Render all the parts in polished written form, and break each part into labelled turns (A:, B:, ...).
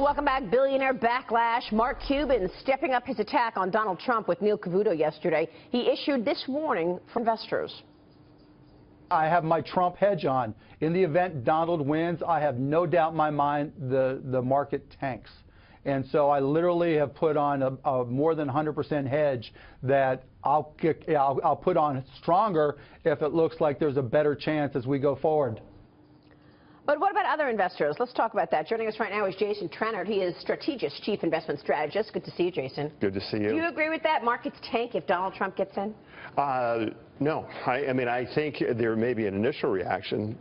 A: Welcome back. Billionaire backlash. Mark Cuban stepping up his attack on Donald Trump with Neil Cavuto yesterday. He issued this warning for investors.
B: I have my Trump hedge on. In the event Donald wins, I have no doubt in my mind the market tanks. And so I literally have put on a more than 100% hedge that I'll put on stronger if it looks like there's a better chance as we go forward.
A: But what about other investors? Let's talk about that. Joining us right now is Jason Trennert. He is Strategis Chief Investment Strategist. Good to see you, Jason.
C: Good to see you.
A: Do you agree with that? Markets tank if Donald Trump gets in?
C: No. I mean, I think there may be an initial reaction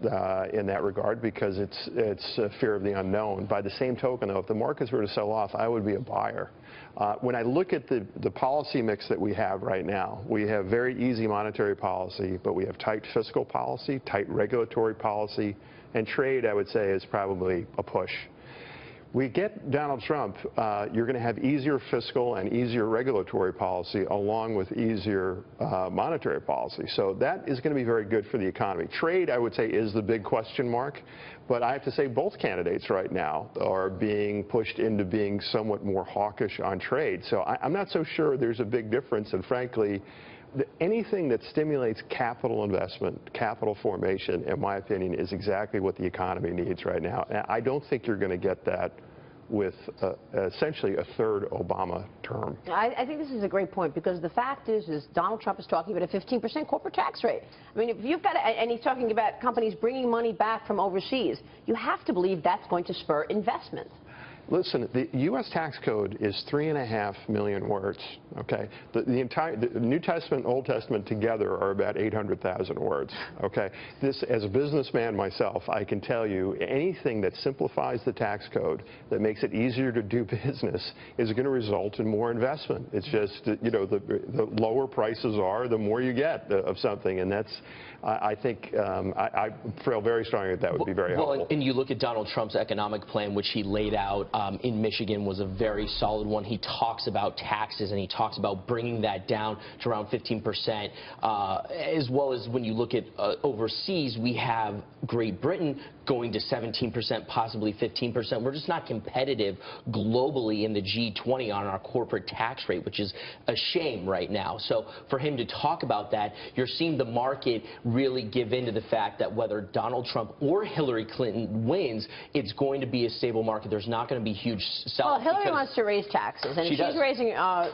C: in that regard because it's a fear of the unknown. By the same token, though, if the markets were to sell off, I would be a buyer. When I look at the policy mix that we have right now, we have very easy monetary policy, but we have tight fiscal policy, tight regulatory policy, and trade, I would say, is probably a push. We get Donald Trump, you're going to have easier fiscal and easier regulatory policy along with easier monetary policy. So that is going to be very good for the economy. Trade, I would say, is the big question mark. But I have to say both candidates right now are being pushed into being somewhat more hawkish on trade. So I'm not so sure there's a big difference. And frankly, anything that stimulates capital investment, capital formation, in my opinion, is exactly what the economy needs right now. And I don't think you're going to get that with essentially a third Obama term.
A: I think this is a great point because the fact is Donald Trump is talking about a 15% corporate tax rate. I mean, if you've got, and he's talking about companies bringing money back from overseas, you have to believe that's going to spur investment.
C: Listen, the U.S. tax code is 3.5 million words, okay? The New Testament and Old Testament together are about 800,000 words, okay? This, as a businessman myself, I can tell you anything that simplifies the tax code, that makes it easier to do business, is going to result in more investment. It's just, you know, the lower prices are, the more you get of something, and that's, I think, I feel very strongly that would be very helpful.
D: Well, and you look at Donald Trump's economic plan, which he laid out in Michigan, was a very solid one. He talks about taxes and he talks about bringing that down to around 15%, as well as when you look at overseas, we have Great Britain going to 17%, possibly 15%. We're just not competitive globally in the G20 on our corporate tax rate, which is a shame right now. So for him to talk about that, you're seeing the market really give in to the fact that whether Donald Trump or Hillary Clinton wins, it's going to be a stable market. There's not going to be huge sell-off.
A: Well, Hillary wants to raise taxes, and if she's raising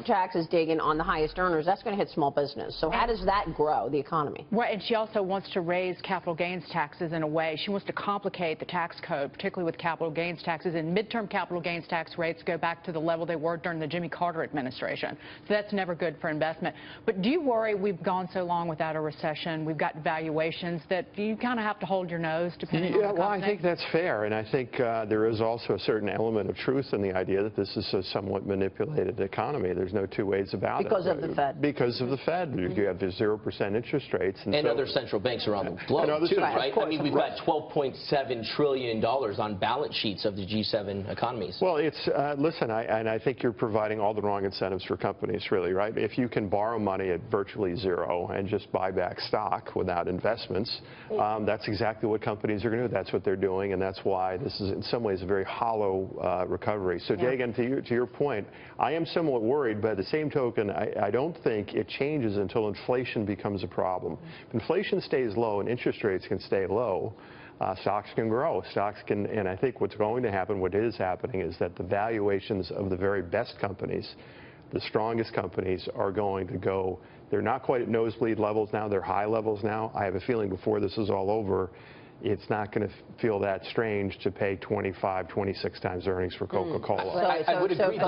A: taxes, Dagan, on the highest earners, that's going to hit small business. So how does that grow the economy?
E: Right, and she also wants to raise capital gains taxes in a way. She wants to complicate the tax code, particularly with capital gains taxes, and midterm capital gains tax rates go back to the level they were during the Jimmy Carter administration. So that's never good for investment. But do you worry we've gone so long without a recession, we've got valuations that you kind of have to hold your nose depending on the company?
C: Well, I think that's fair, and I think there is also a certain element of truth in the idea that this is a somewhat manipulated economy. There's no two ways about it.
A: Because of the Fed.
C: Because of the Fed. You have the 0% interest rates.
D: And so, other central banks around the globe, too, right? I mean, we've got $12.7 trillion on balance sheets of the G7 economies.
C: Well, it's, listen, I think you're providing all the wrong incentives for companies, really, right? If you can borrow money at virtually zero and just buy back stock without investments, that's exactly what companies are going to do. That's what they're doing, and that's why this is, in some ways, a very hollow recovery. So, Dagan, to your point, I am somewhat worried. By the same token, I don't think it changes until inflation becomes a problem. If inflation stays low and interest rates can stay low, stocks can grow. Stocks can, and I think what's going to happen, what is happening, is that the valuations of the very best companies, the strongest companies, are going to go. They're not quite at nosebleed levels now. They're high levels now. I have a feeling before this is all over, it's not going to feel that strange to pay 25, 26 times earnings for Coca-Cola.
D: I would agree.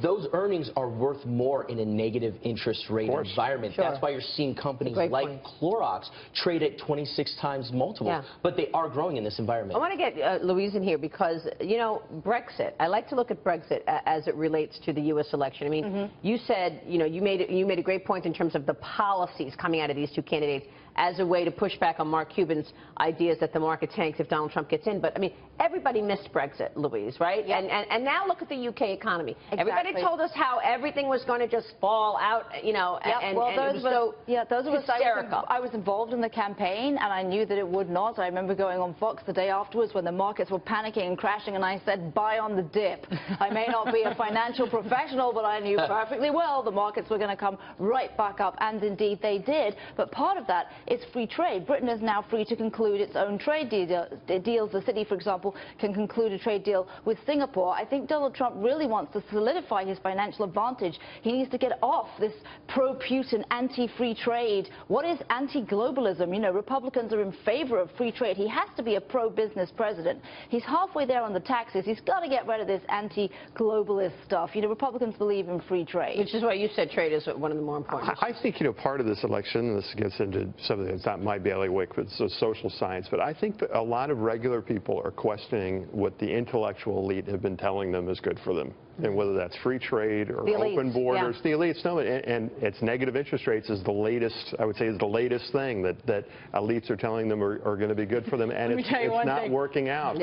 D: Those earnings are worth more in a negative interest rate environment.
A: Sure.
D: That's why you're seeing companies like Clorox trade at 26 times multiple. But they are growing in this environment.
A: I want to get Louise in here because, you know, Brexit. I like to look at Brexit as it relates to the U.S. election. I mean, you said, you know, you made a great point in terms of the policies coming out of these two candidates. as a way to push back on Mark Cuban's ideas that the market tanks if Donald Trump gets in. But, I mean, everybody missed Brexit, Louise, right?
F: Yep.
A: And now look at the UK economy.
F: Exactly.
A: Everybody told us how everything was going to just fall out, you know,
F: Yep.
A: and
F: Well,
A: it was so
F: those were
A: hysterical.
F: I was involved in the campaign, and I knew that it would not. I remember going on Fox the day afterwards when the markets were panicking and crashing, and I said, buy on the dip. I may not be a financial professional, but I knew perfectly well the markets were going to come right back up, and indeed they did. But part of that is free trade. Britain is now free to conclude its own trade deals. The city, for example, can conclude a trade deal with Singapore. I think Donald Trump really wants to solidify his financial advantage. He needs to get off this pro-Putin, anti-free trade. What is anti-globalism? You know, Republicans are in favor of free trade. He has to be a pro-business president. He's halfway there on the taxes. He's got to get rid of this anti-globalist stuff. You know, Republicans believe in free trade.
A: Which is why you said trade is one of the more important.
C: I think, you know, part of this election, this gets into something that's not my bailiwick, but it's social science, but I think that a lot of regular people are questioning what the intellectual elite have been telling them is good for them. And whether that's free trade or open borders, the elites know it. And it's negative interest rates is the latest, I would say, is the latest thing that elites are telling them are going to be good for them. And it's not working out.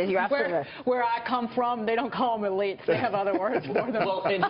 E: Where I come from, they don't call them elites. They have other words for them.
D: Well, and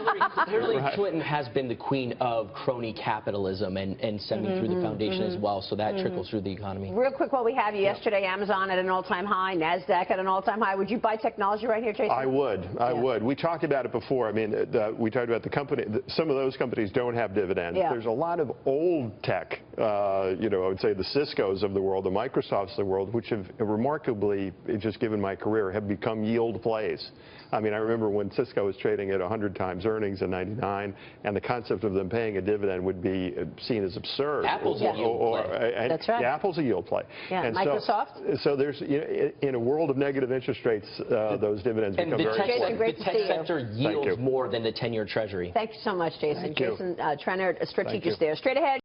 D: Hillary Clinton has been the queen of crony capitalism and sending through the foundation as well, so that trickles through the economy.
A: Real quick while we have you, yesterday Amazon at an all-time high, NASDAQ at an all-time high. Would you buy technology right here, Jason?
C: I would. I would. We talked about it before. I mean, we talked about the company. Some of those companies don't have dividends.
A: Yeah.
C: There's a lot of old tech, you know, I would say the Ciscos of the world, the Microsofts of the world, which have remarkably, just given my career, have become yield plays. I mean, I remember when Cisco was trading at 100 times earnings in '99, and the concept of them paying a dividend would be seen as absurd.
D: Apple's a yield play.
A: That's right.
C: Yeah, Apple's a yield play.
A: Yeah,
C: and
A: Microsoft?
C: So there's, you know, in a world of negative interest rates, those dividends become very important.
A: Jason, great to see you.
D: The tech sector yields more than the 10-year Treasury.
A: Thank you so much, Jason.
C: Thank you.
A: Jason Trennert, a strategist
C: you.
A: there. Straight ahead.